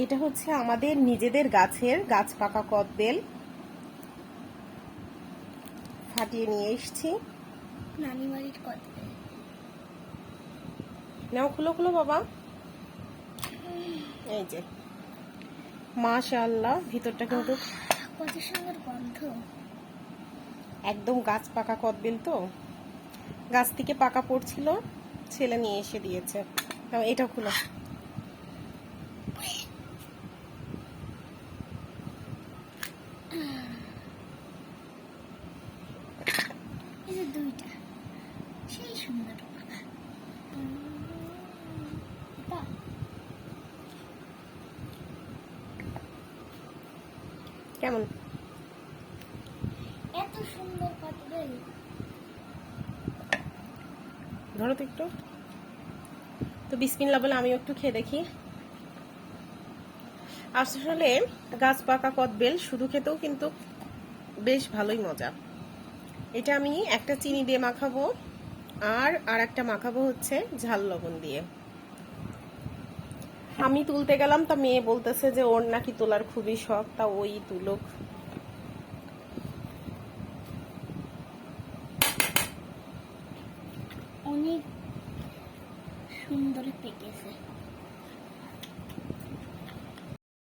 এটা হচ্ছে আমাদের নিজেদের গাছের গাছ পাকা কদবেল, ফাটিয়ে নিয়ে এসেছি। নানি বাড়ির কদবেল। নাও, খুলো খুলো বাবা। এই যে মাশাআল্লাহ, ভিতরটা কিন্তু কত সুন্দর গন্ধ। একদম গাছ পাকা কদবেল তো, গাছ থেকে পাকা পড়ছিল, ছেলে নিয়ে এসে দিয়েছে। নাও এটা খুলো। এই যে দুইটা সেই সুন্দর পাকা। কেমন? এত সুন্দর কদবেল। ধরো তো একটু। তো বিসমিল্লাহ বলে আমিও একটু খেয়ে দেখি। আসলে গাছ পাকা কদবেল শুধু খেতেও কিন্তু বেশ ভালোই মজা। এটা আমি একটা চিনি দিয়ে মাখাবো, আর একটা মাখাবো হচ্ছে ঝাল লবণ দিয়ে। আমি তুলতে গেলাম, তা মেয়ে বলতেছে যে ওর নাকি তোলার খুবই শখ, তা ওই তুলুক। অনেক সুন্দর পেকেছে।